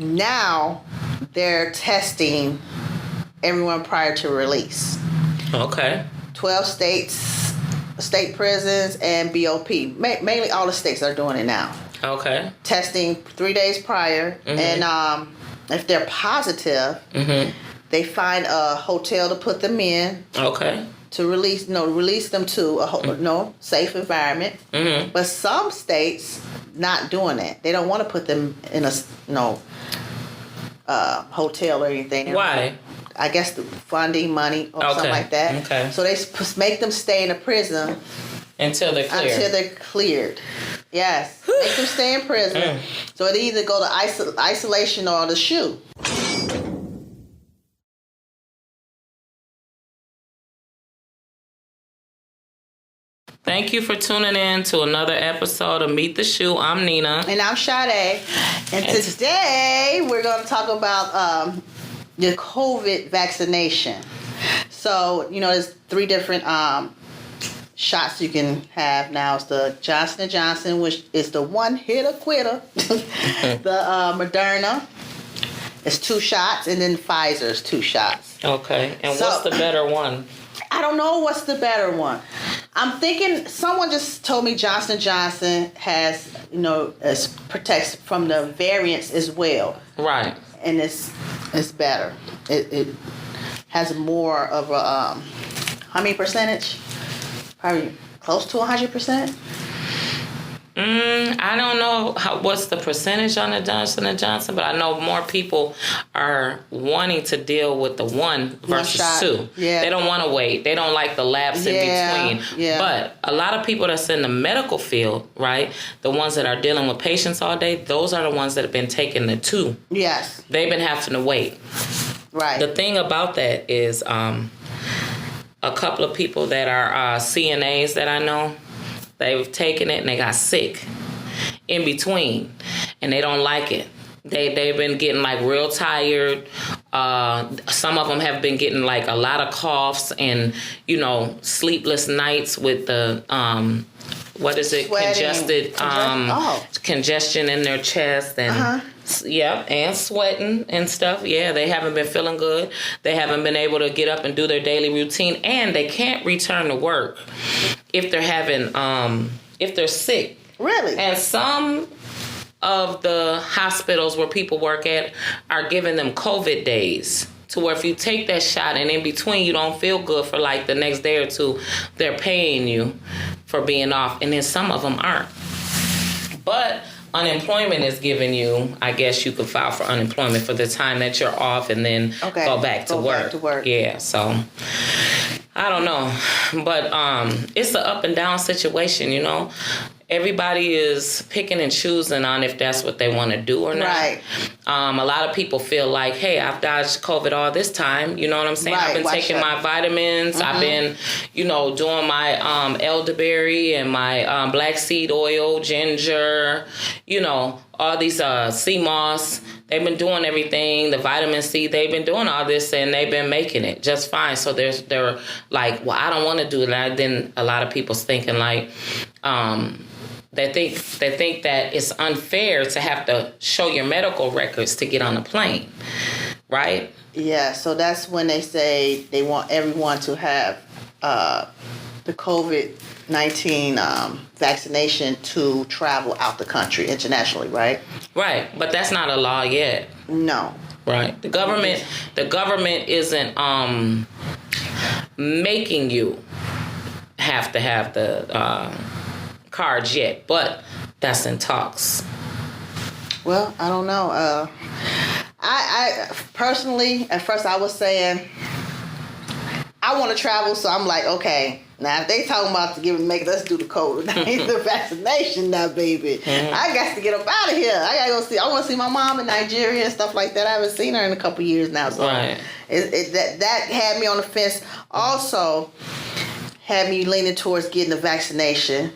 now they're testing everyone prior to release. Okay. 12 states, state prisons, and BOP. Mainly all the states are doing it now. Okay. Testing 3 days prior. And if they're positive, they find a hotel to put them in. Okay. To release them to a safe environment. But some states not doing that. They don't want to put them in a hotel or anything. Why? I guess the funding money or something like that. Okay. So they make them stay in a prison until they're cleared. Yes. Make them stay in prison. So they either go to isolation or the SHU. Thank you for tuning in to another episode of Meet the Shu. I'm Nina. And I'm Sade. And today we're going to talk about the COVID vaccination. So, there's 3 different shots you can have now. It's the Johnson & Johnson, which is the one-hitter quitter. The Moderna is 2 shots. And then Pfizer's 2 shots. Okay. And what's the better one? I don't know what's the better one. I'm thinking someone just told me Johnson & Johnson has, protects from the variants as well. Right. And it's better. It has more of a, how many percentage? Probably close to 100%. I don't know what's the percentage on the Johnson & Johnson, but I know more people are wanting to deal with the 1 versus 2. Yeah. They don't want to wait. They don't like the lapse in between. Yeah. But a lot of people that's in the medical field, right, the ones that are dealing with patients all day, those are the ones that have been taking the 2. Yes. They've been having to wait. Right. The thing about that is a couple of people that are CNAs that I know, they've taken it and they got sick in between, and they don't like it. They've been getting like real tired. Some of them have been getting like a lot of coughs and sleepless nights with the Sweating. congestion in their chest and and sweating and stuff. Yeah, they haven't been feeling good. They haven't been able to get up and do their daily routine, and they can't return to work if they're if they're sick. Really? And some of the hospitals where people work at are giving them COVID days, to where if you take that shot and in between you don't feel good for like the next day or 2, they're paying you for being off. And then some of them aren't. But unemployment is giving you, I guess you could file for unemployment for the time that you're off and then go back to work. Yeah, so I don't know. But it's an up and down situation, Everybody is picking and choosing on if that's what they want to do or not. Right. A lot of people feel like, hey, I've dodged COVID all this time. You know what I'm saying? Right. I've been taking my vitamins. I've been, doing my elderberry and my black seed oil, ginger, all these sea moss. They've been doing everything, the vitamin C. They've been doing all this, and they've been making it just fine. So they're like, well, I don't want to do that. Then a lot of people's thinking like, they think that it's unfair to have to show your medical records to get on a plane, right? Yeah, so that's when they say they want everyone to have the COVID-19 vaccination to travel out the country internationally, right? Right, but that's not a law yet. No. Right. The government isn't making you have to have the cards yet, but that's in talks. Well, I don't know. I personally, at first I was saying I want to travel, so I'm like, okay, now if they talking about making us do the the vaccination now, baby, I got to get up out of here. I want to see my mom in Nigeria and stuff like that. I haven't seen her in a couple years now, so right. That had me on the fence. Also, had me leaning towards getting the vaccination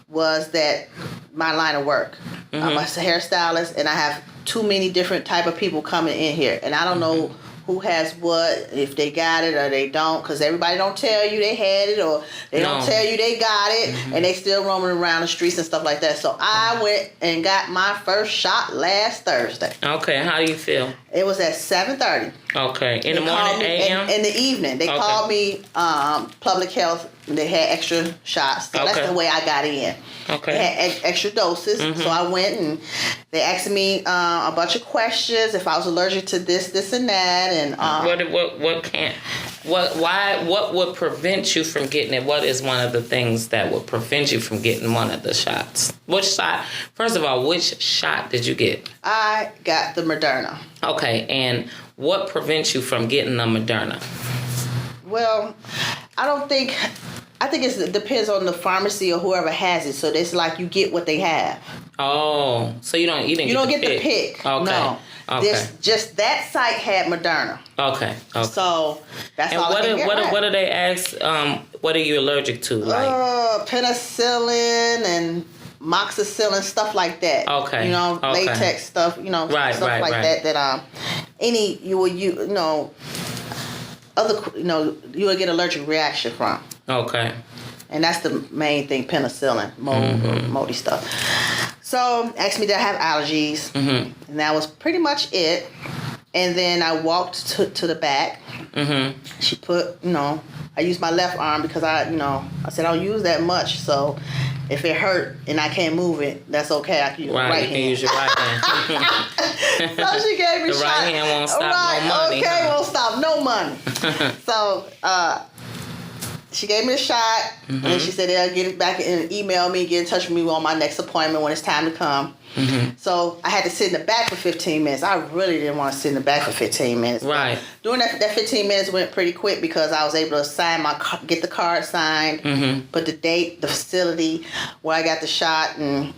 was that my line of work. I'm a hairstylist, and I have too many different type of people coming in here, and I don't know who has what, if they got it or they don't, because everybody don't tell you they had it or they don't tell you they got it, and they still roaming around the streets and stuff like that. So I went and got my first shot last Thursday. Okay, how do you feel? It was at 7:30. Okay, in the morning, a.m.? In the evening. They called me public health. They had extra shots. So that's the way I got in. Okay. They had extra doses. So I went and they asked me a bunch of questions if I was allergic to this, and that. And what would prevent you from getting it? What is one of the things that would prevent you from getting one of the shots? Which shot? First of all, which shot did you get? I got the Moderna. Okay, and what prevents you from getting the Moderna? Well, I think it depends on the pharmacy or whoever has it. So it's like you get what they have. Oh, so you don't get the pick. Okay. No. Okay. Just that site had Moderna. Okay. So that's and all. What do they ask? What are you allergic to? Like penicillin and moxicillin, stuff like that. Okay. Latex stuff. Stuff like that. That you will get allergic reaction from. Okay. And that's the main thing, penicillin, moldy stuff. So asked me did I have allergies, and that was pretty much it. And then I walked to the back. She put, I used my left arm because I said I don't use that much. So if it hurt and I can't move it, that's okay. I can use my right hand. You can use your right hand. So she gave me the right hand won't stop no money. Okay, won't stop no money. So she gave me a shot, and she said they'll get it back and email me, get in touch with me on my next appointment when it's time to come. So I had to sit in the back for 15 minutes. I really didn't want to sit in the back for 15 minutes. Right. During that 15 minutes went pretty quick because I was able to get the card signed, put the date, the facility where I got the shot, and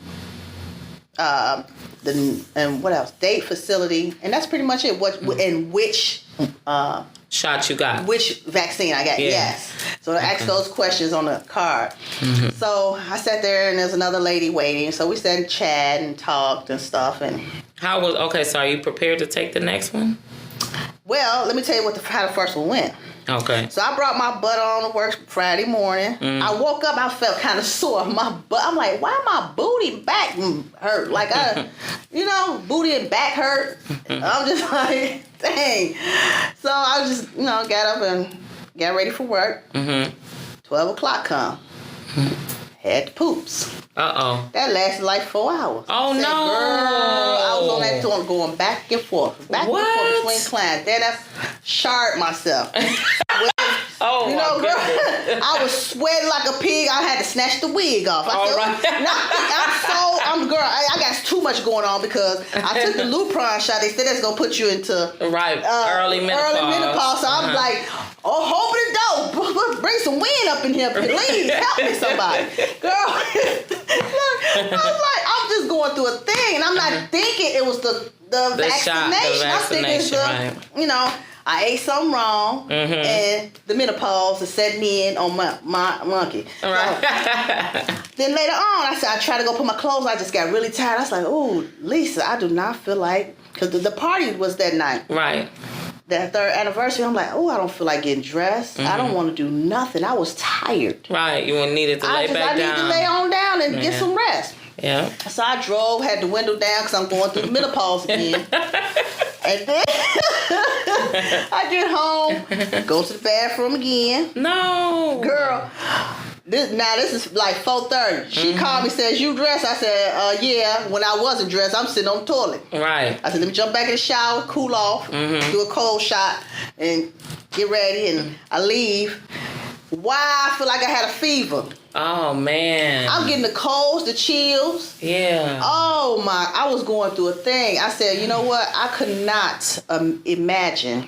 what else? Date, facility, and that's pretty much it. And which shot you got? Which vaccine I got? Yeah. Yes. So I asked those questions on the card. So I sat there, and there's another lady waiting. So we sat and chat and talked and stuff. And so are you prepared to take the next one? Well, let me tell you how the first one went. Okay. So I brought my butt on to work Friday morning. I woke up, I felt kind of sore. My butt, I'm like, why my booty back hurt? Like, booty and back hurt. I'm just like, dang. So I just, got up and got ready for work. 12 o'clock come. Had the poops. Uh-oh. That lasted like 4 hours. Oh, no. Girl, I was on that door going back and forth between clients. Then I sharred myself. Oh, girl, I was sweating like a pig. I had to snatch the wig off. I got too much going on because I took the Lupron shot. They said that's going to put you into early menopause. So I'm like, open the door. Bring some wind up in here. Please help me, somebody. Girl, I'm just going through a thing. And I'm not thinking it was the vaccination. I'm thinking it's I ate something wrong, and the menopause is setting in on my monkey. Right. Then later on, I tried to go put my clothes on. I just got really tired. I was like, oh, Lisa, I do not feel like, because the party was that night. Right. That third anniversary, I'm like, oh, I don't feel like getting dressed. I don't want to do nothing. I was tired. Right. You needed to lay back down. I needed to lay on down and get some rest. Yeah. So I drove, had the window down because I'm going through the menopause again. And then I get home, go to the bathroom again. No. Girl, this is like 4:30. She called me, says, you dressed? I said, yeah. When I wasn't dressed, I'm sitting on the toilet. Right. I said, let me jump back in the shower, cool off, do a cold shot, and get ready. And I leave. Why I feel like I had a fever. Oh, man. I'm getting the colds, the chills. Yeah. Oh, my. I was going through a thing. I said, you know what? I could not imagine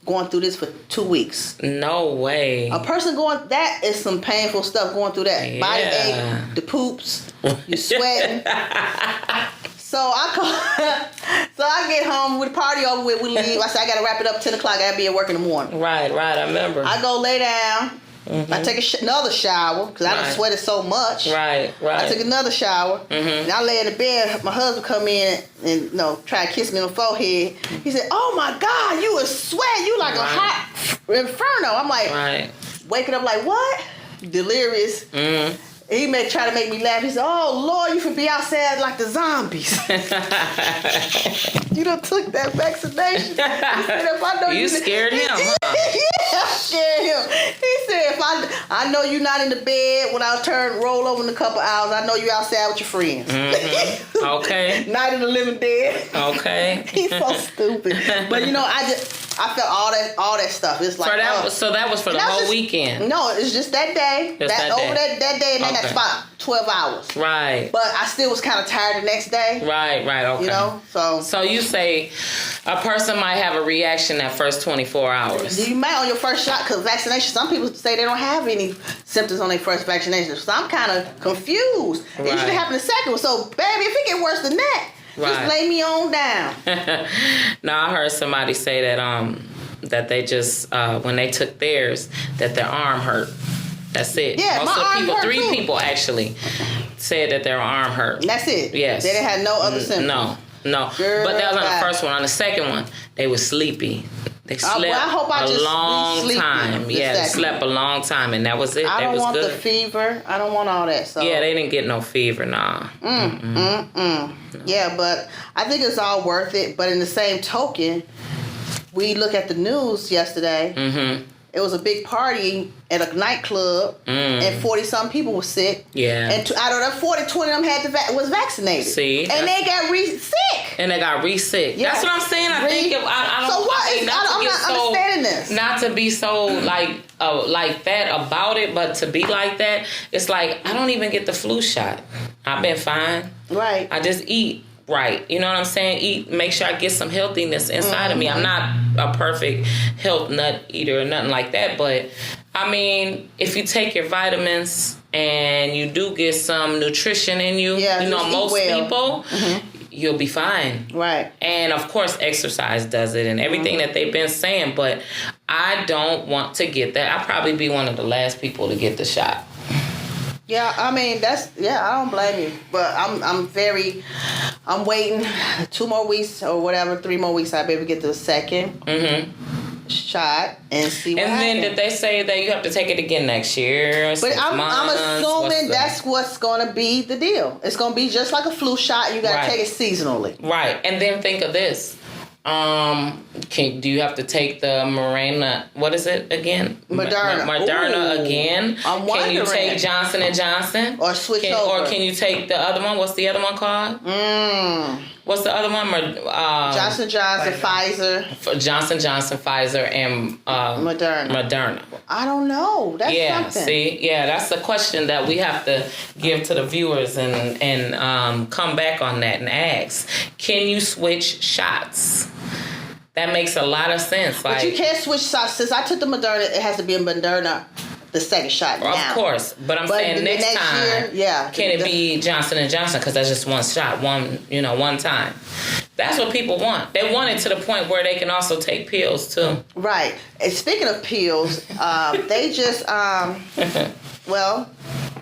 going through this for 2 weeks. No way. A person that is some painful stuff going through that. Yeah. Body ache, the poops, you sweating. So I get home with the party over with, we leave. I said, I got to wrap it up 10 o'clock. I got to be at work in the morning. Right, I remember. I go lay down. Mm-hmm. I take another shower because I done sweated so much. Right. I took another shower. And I lay in the bed. My husband come in and try to kiss me on the forehead. He said, "Oh my God, you a sweat. You like a hot inferno." I'm like, waking up like, what? Delirious. He try to make me laugh. He said, "Oh Lord, you can be outside like the zombies." You done took that vaccination. He said, "If I know you scared him, huh? Yeah, I scared him. He said, "If I know you're not in the bed when I roll over in a couple hours, I know you outside with your friends." Okay. Night of the living dead. Okay. He's so stupid. But I felt all that stuff. It's like so that was for the whole weekend. No, it's just that day. That day, and then that's about 12 hours. Right. But I still was kind of tired the next day. Right. Okay. So you say a person might have a reaction that first 24 hours. You might on your first shot because vaccination. Some people say they don't have any symptoms on their first vaccination. So I'm kind of confused. It usually happens the second one. So baby, if it get worse than that. Right. Just lay me on down. No, I heard somebody say that that they just when they took theirs that their arm hurt. That's it. Yeah, most my of arm people, hurt 3 too. people actually said that their arm hurt. That's it. Yes. They didn't have no other symptoms. No. Girl, but that was on the first one. On the second one, they were sleepy. They slept a long time. Yeah, they slept a long time, and that was it. I don't want good. the fever. I don't want all that. So yeah, they didn't get no fever, nah. Yeah, but I think it's all worth it. But in the same token, we look at the news yesterday. Mm-hmm. It was a big party at a nightclub, and 40-some people were sick. Yeah. And out of them 40, 20 of them was vaccinated. See? And they got sick. And they got sick. Yeah. That's what I'm saying. I think I don't. So what? I'm not understanding this. Not to be so like that about it, but to be like that, it's like I don't even get the flu shot. I've been fine. Right. I just eat. Right. You know what I'm saying? Make sure I get some healthiness inside of me. I'm not a perfect health nut eater or nothing like that. But, I mean, if you take your vitamins and you do get some nutrition in you, most people, you'll be fine. Right. And, of course, exercise does it and everything that they've been saying. But I don't want to get that. I'll probably be one of the last people to get the shot. Yeah, I mean, I don't blame you. But I'm waiting 2 more weeks or whatever, 3 more weeks, I'll be able to get the second shot and see what happens. And then did they say that you have to take it again next year? But I'm assuming that's what's going to be the deal. It's going to be just like a flu shot. You got to take it seasonally. Right. And then think of this. Do you have to take the Moderna? What is it again? Moderna again. I'm wondering. Can you take Johnson & Johnson? Or switch over? Or can you take the other one? What's the other one called? What's the other one? Johnson & Johnson, Pfizer. Johnson & Johnson, Pfizer, and Moderna. I don't know. That's something. See? Yeah, that's the question that we have to give to the viewers and come back on that and ask. Can you switch shots? That makes a lot of sense. But you can't switch shots. Since I took the Moderna, it has to be a Moderna, the second shot now. Of course. But I'm saying next time, year, can it be Johnson & Johnson? Because that's just one shot, one time. That's what people want. They want it to the point where they can also take pills, too. Right. And speaking of pills, they just,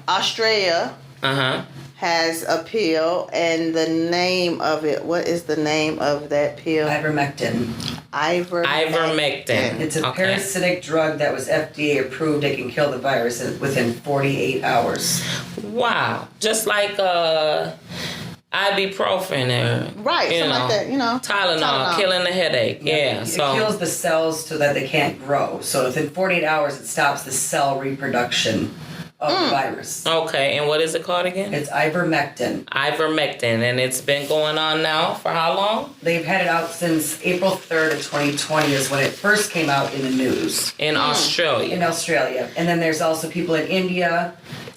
Australia has a pill, and the name of it, what is the name of that pill? Ivermectin. It's a parasitic drug that was FDA approved. It can kill the virus within 48 hours. Wow. Just like ibuprofen or like that, Tylenol, killing the headache. Yeah. It kills the cells so that they can't grow. So within 48 hours, it stops the cell reproduction of the virus. Okay, and what is it called again? It's ivermectin. And it's been going on now for how long? They've had it out since April 3rd of 2020 is when it first came out in the news. In Australia. In Australia. And then there's also people in India,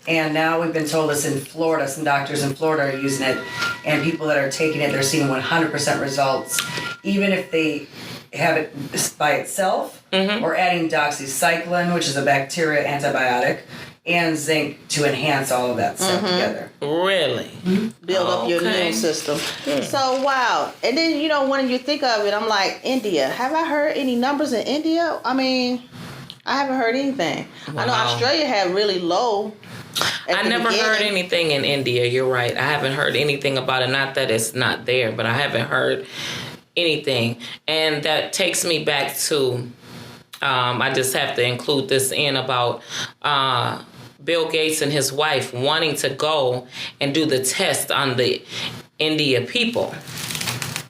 and now we've been told it's in Florida. Some doctors in Florida are using it, and people that are taking it, they're seeing 100% results. Even if they have it by itself, or adding doxycycline, which is a bacteria antibiotic, and zinc to enhance all of that stuff together. Really? Build up your immune system. So, wow. And then, when you think of it, I'm like, India. Have I heard any numbers in India? I mean, I haven't heard anything. I know Wow. Australia had really low. I never heard anything in India. You're right. I haven't heard anything about it. Not that it's not there, but I haven't heard anything. And that takes me back to, I just have to include this in about Bill Gates and his wife wanting to go and do the test on the India people.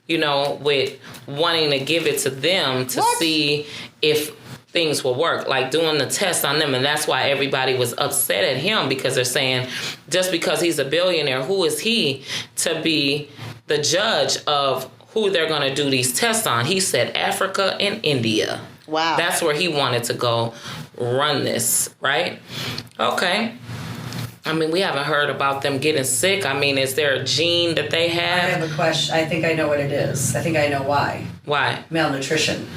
You know, with wanting to give it to them to see if things will work, like doing the test on them. And that's why everybody was upset at him, because they're saying just because he's a billionaire, who is he to be the judge of who they're going to do these tests on? He said Africa and India. Wow. That's where he wanted to go run this, right? Okay. I mean, we haven't heard about them getting sick. I mean, is there a gene that they I have? have a question. I think I know what it is. I think I know why. Why? Malnutrition.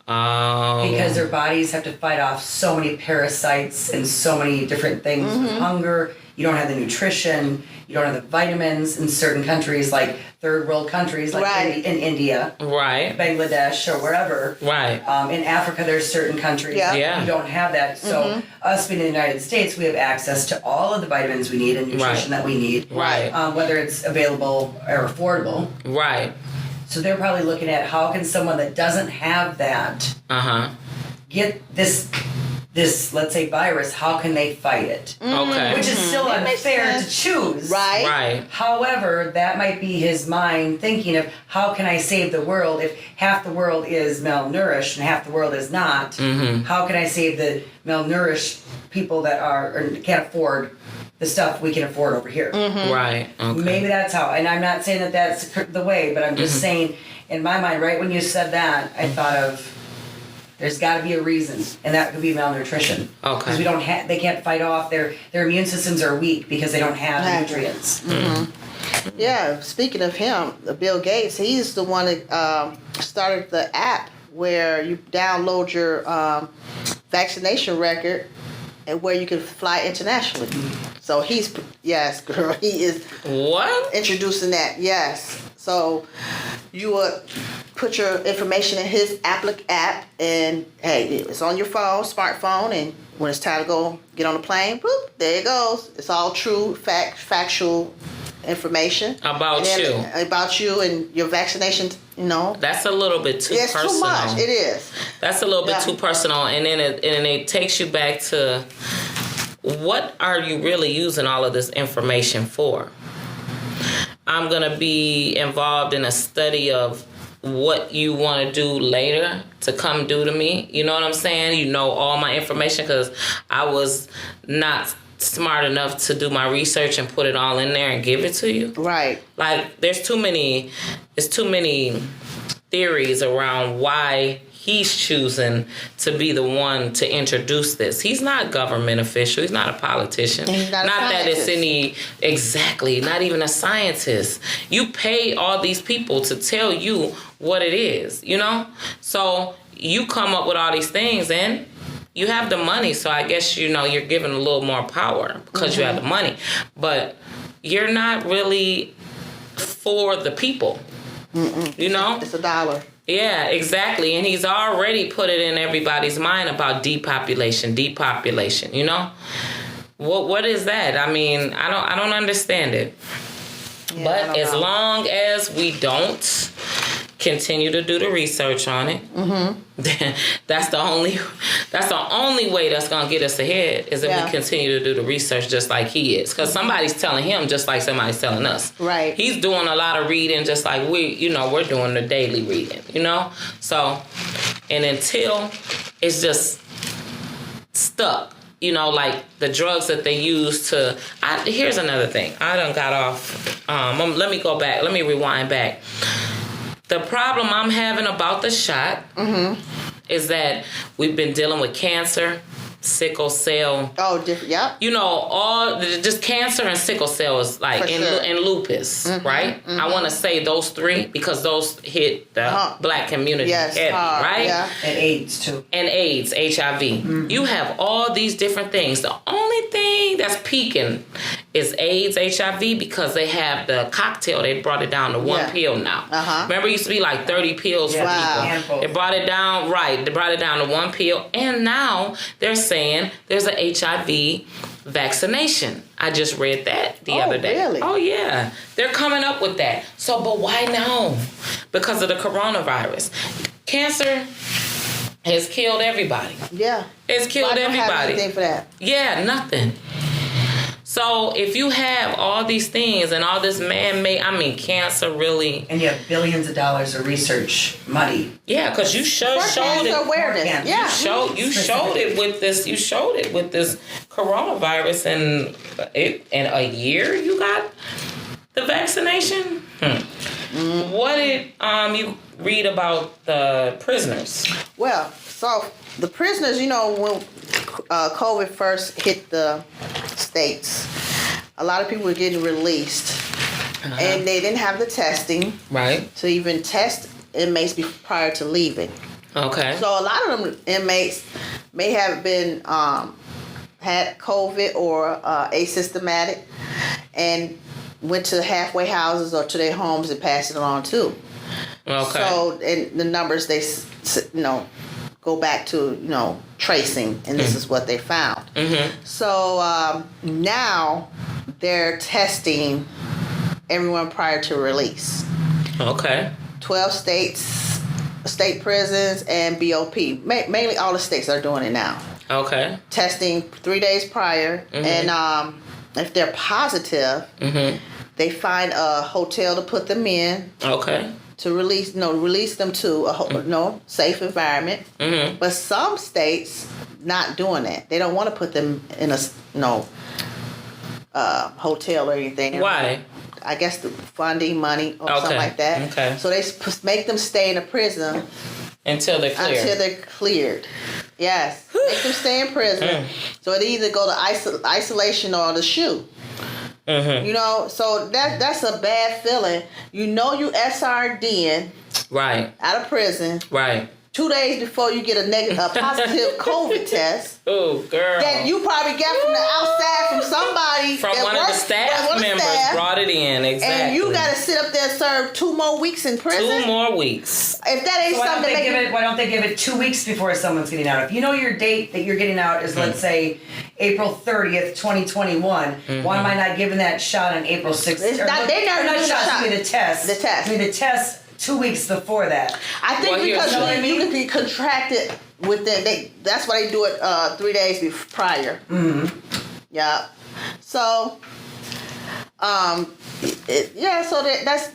Oh. Because their bodies have to fight off so many parasites and so many different things with hunger. You don't have the nutrition. You don't have the vitamins in certain countries, like third world countries, like in India, Right. Bangladesh, or wherever. Right. In Africa, there's certain countries Yeah. who don't have that. So us being in the United States, we have access to all of the vitamins we need and nutrition that we need. Right. Whether it's available or affordable. Right. So they're probably looking at how can someone that doesn't have that get this let's say virus, how can they fight it? Okay. Which is still unfair to choose. Right. Right. However, that might be his mind thinking of how can I save the world if half the world is malnourished and half the world is not. How can I save the malnourished people that are or can't afford the stuff we can afford over here? Right. Okay. Maybe that's how, and I'm not saying that that's the way, but I'm just saying, in my mind, right when you said that, I thought of, there's got to be a reason, and that could be malnutrition. Okay. Because we don't have, they can't fight off, their immune systems are weak because they don't have the nutrients. Yeah, speaking of him, Bill Gates, he's the one that started the app where you download your vaccination record and where you can fly internationally. So he's, yes, girl, he is What? introducing that, yes. So you would put your information in his app, and hey, it's on your phone, smartphone, and when it's time to go get on the plane, boop, there it goes. It's all true, factual information About you. About you and your vaccination. You know, That's a little bit too it's personal. too much. It is. That's a little bit too personal, and then it takes you back to what are you really using all of this information for? I'm gonna be involved in a study of what you want to do later to come do to me. You know what I'm saying? You know all my information because I was not smart enough to do my research and put it all in there and give it to you. Right. Like there's too many theories around why he's choosing to be the one to introduce this. He's not government official. He's not a politician. And he's not a that it's scientist. not even a scientist. You pay all these people to tell you what it is, you know? So you come up with all these things and you have the money. So I guess, you know, you're given a little more power because you have the money. But you're not really for the people, you know? It's $1. Yeah, exactly. And he's already put it in everybody's mind about depopulation, you know? What is that? I mean, I don't understand it. Yeah, but as long as we don't continue to do the research on it, that's the only way that's gonna get us ahead is if we continue to do the research just like he is. Because somebody's telling him just like somebody's telling us. Right. He's doing a lot of reading just like we're doing the daily reading, you know? So, and until it's just stuck, you know, like the drugs that they use to... here's another thing. I done got off... let me go back. Let me rewind back. The problem I'm having about the shot is that we've been dealing with cancer sickle cell. Oh, different. Yep. You know, all just cancer and sickle cell is like and lupus, right? I want to say those three because those hit the black community heavy, right? Yeah. And AIDS too. And AIDS, HIV. You have all these different things. The only thing that's peaking is AIDS, HIV because they have the cocktail. They brought it down to one pill now. Remember, it used to be like 30 pills for people. They brought it down, right? They brought it down to one pill, and now they're saying there's an HIV vaccination. I just read that the other day. Really? Oh, yeah. They're coming up with that. So, but why now? Because of the coronavirus. Cancer has killed everybody. Yeah. It's killed everybody. Have anything for that? Yeah, nothing. So if you have all these things and all this man-made, I mean, cancer really. And you have billions of dollars of research money. Yeah, because you showed it. Awareness. Yeah. You showed it with this. You showed it with this coronavirus, and in a year you got the vaccination. What did you read about the prisoners? Well, so the prisoners, you know, when COVID first hit the states, a lot of people were getting released, and they didn't have the testing, right, to even test inmates prior to leaving. Okay. So a lot of them inmates may have been had COVID or asymptomatic, and went to halfway houses or to their homes and passed it along too. Okay. So and the numbers they go back to tracing, and this is what they found. So now they're testing everyone prior to release. Okay. 12 states, state prisons, and BOP. Mainly all the states are doing it now. Okay. Testing 3 days prior, and if they're positive, they find a hotel to put them in. Okay. To release them to a safe environment. But some states not doing that. They don't want to put them in a hotel or anything. Why? I guess the funding, money, or something like that. Okay. So they make them stay in a prison until they're cleared. Yes. Make them stay in prison. So they either go to isolation or the SHU. So that's a bad feeling. You SR'd right out of prison. Right. 2 days before you get a positive COVID test. Oh, girl. That you probably got from the outside from somebody. From one of the staff members brought it in, exactly. And you got to sit up there and serve 2 more weeks in prison. 2 more weeks. If that ain't something to make why don't they give it 2 weeks before someone's getting out? If you know your date that you're getting out is, let's say, April 30th, 2021, why am I not giving that shot on April 6th? They're not the test. The test. I mean, the test 2 weeks before that. I think because you can be contracted within. That's why they do it 3 days prior. Yeah. So, so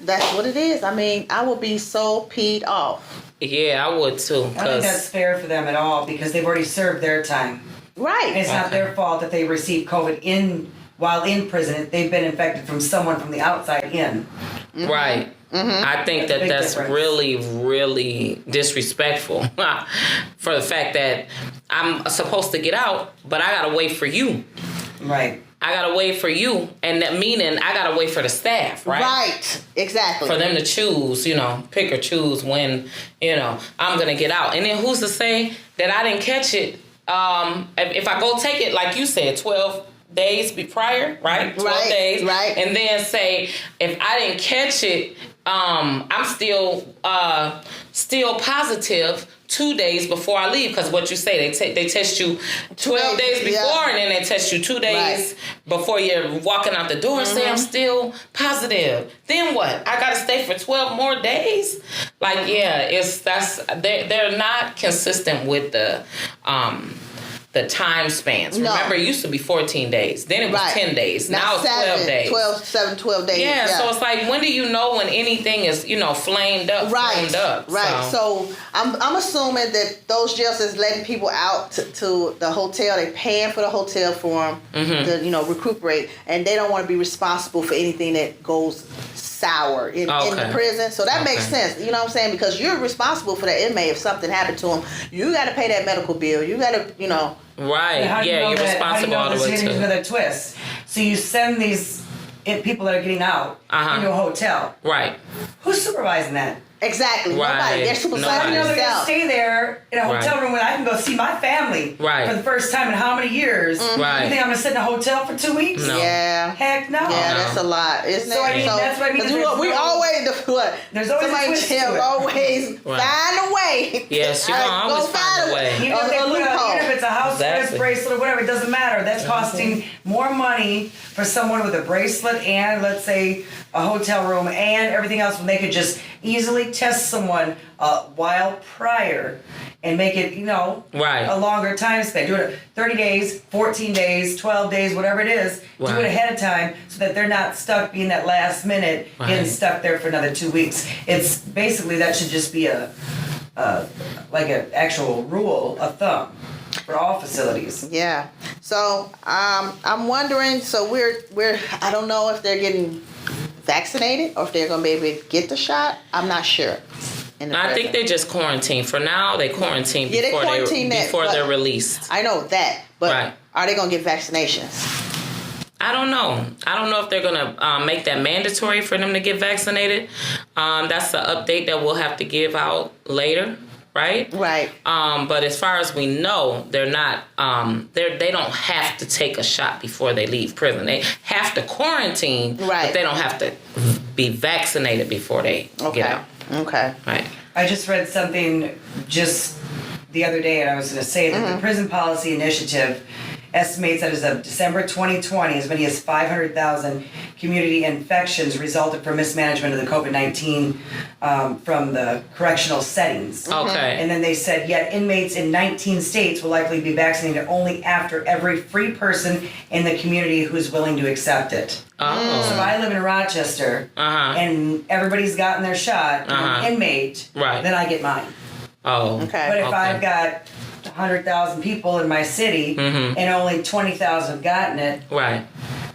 that's what it is. I mean, I will be so peed off. Yeah, I would too. I don't think that's fair for them at all because they've already served their time. Right. And it's not their fault that they received COVID while in prison. They've been infected from someone from the outside in. Right. I think that's really, really disrespectful for the fact that I'm supposed to get out, but I gotta wait for you. Right. I gotta wait for you, and that meaning I gotta wait for the staff, right? Right. Exactly. For them to choose, pick or choose when, I'm gonna get out. And then who's to say that I didn't catch it? If I go take it, like you said, 12 days prior, right? 12 days. Right. And then say, if I didn't catch it, I'm still positive 2 days before I leave, because what you say, they test you 12 days before, and then they test you 2 days before you're walking out the door. Say I'm still positive. Then what? I gotta stay for 12 more days. Like, they're not consistent with the time spans. No. Remember, it used to be 14 days. Then it was 10 days. Now it's 12 days. 12 days. Yeah, so it's like, when do you know when anything is, flamed up? Right. So I'm assuming that those jails is letting people out to the hotel. They're paying for the hotel for them to, recuperate. And they don't want to be responsible for anything that goes sour in the prison. So that makes sense. You know what I'm saying? Because you're responsible for that inmate if something happened to him. You got to pay that medical bill. You got to, Right. And how do you know You're that, responsible all the way to to. another twist. So you send these people that are getting out into a hotel. Right. Who's supervising that? Exactly. Right. Nobody. They're supervising How do you know they're going to themselves. stay there in a hotel room when I can go see my family Right. for the first time in how many years? Right. You think I'm going to sit in a hotel for 2 weeks? No. Yeah. Heck no. Yeah, that's a lot, isn't it? So, I mean, that's what I mean. 'cause There's we no- always what? There's always a somebody twist to it. always Right. find a way. Yes, you're gonna always find a way. Even if, even if it's a house Exactly. bracelet or whatever, it doesn't matter. That's costing more money for someone with a bracelet and, let's say, a hotel room and everything else when they could just easily test someone a while prior and make it, Right. a longer time span. Do it 30 days, 14 days, 12 days, whatever it is. Do Right. it ahead of time so that they're not stuck being that last minute, getting Right. stuck there for another 2 weeks. It's basically, that should just be like an actual rule of thumb for all facilities. Yeah. So I'm wondering. So we're I don't know if they're getting vaccinated or if they're gonna be able to get the shot. I'm not sure. I think they just quarantine. For now, they quarantine Yeah, they before quarantine that, before but- they're released. I know that, but Right. are they gonna get vaccinations? I don't know. I don't know if they're gonna make that mandatory for them to get vaccinated. That's the update that we'll have to give out later, right? Right. But as far as we know, they're not. They don't have to take a shot before they leave prison. They have to quarantine, Right. but they don't have to be vaccinated before they Okay. get out. Okay. Right. I just read something just the other day, and I was going to say that the Prison Policy Initiative estimates that as of December 2020, as many as 500,000 community infections resulted from mismanagement of the COVID-19 from the correctional settings. Okay. And then they said, yet inmates in 19 states will likely be vaccinated only after every free person in the community who's willing to accept it. Oh. So if I live in Rochester and everybody's gotten their shot, and I'm an inmate, Right. then I get mine. Oh. Okay. But if Okay. I've got 100,000 people in my city and only 20,000 have gotten it, Right.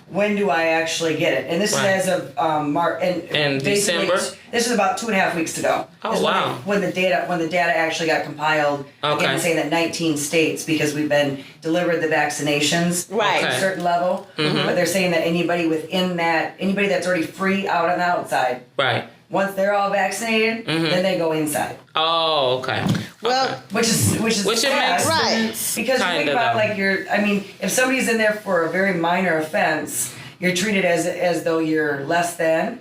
when do I actually get it? And this Right. is as of March. In December? This is about 2.5 weeks ago. Oh, Is wow. When the data actually got compiled. Okay. Again, saying that 19 states, because we've been delivered the vaccinations Right. to Okay. a certain level. But they're saying that anybody that's already free out on the outside, Right. once they're all vaccinated, then they go inside. Oh. Okay. Well, Which is Which it sad. makes Right. sense. Because you think Kinda, about though. if somebody's in there for a very minor offense, you're treated as though you're less than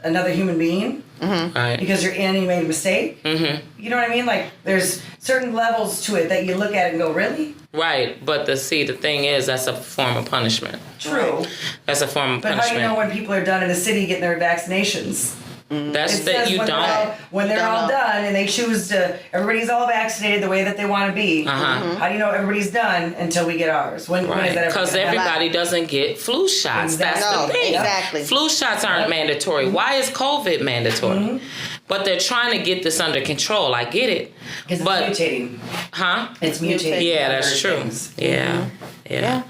another human being Right. because you made a mistake. You know what I mean? Like there's certain levels to it that you look at it and go, really? Right. But the thing is, that's a form of punishment. True. That's a form of But how punishment. do you know when people are done in the city getting their vaccinations? That's It that says you when don't. when they're all done and they choose to, everybody's all vaccinated the way that they want to be. How do you know everybody's done until we get ours? When is Right. that ever Because gonna happen? everybody doesn't get flu shots. That's No, the thing. exactly. Flu shots aren't mandatory. Why is COVID mandatory? But they're trying to get this under control. I get it. Because it's But, mutating. huh? It's mutating. Yeah, that's true. Things. Yeah. Yeah.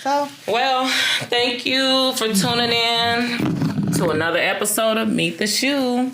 so Well, thank you for tuning in to another episode of Meet the Shoe.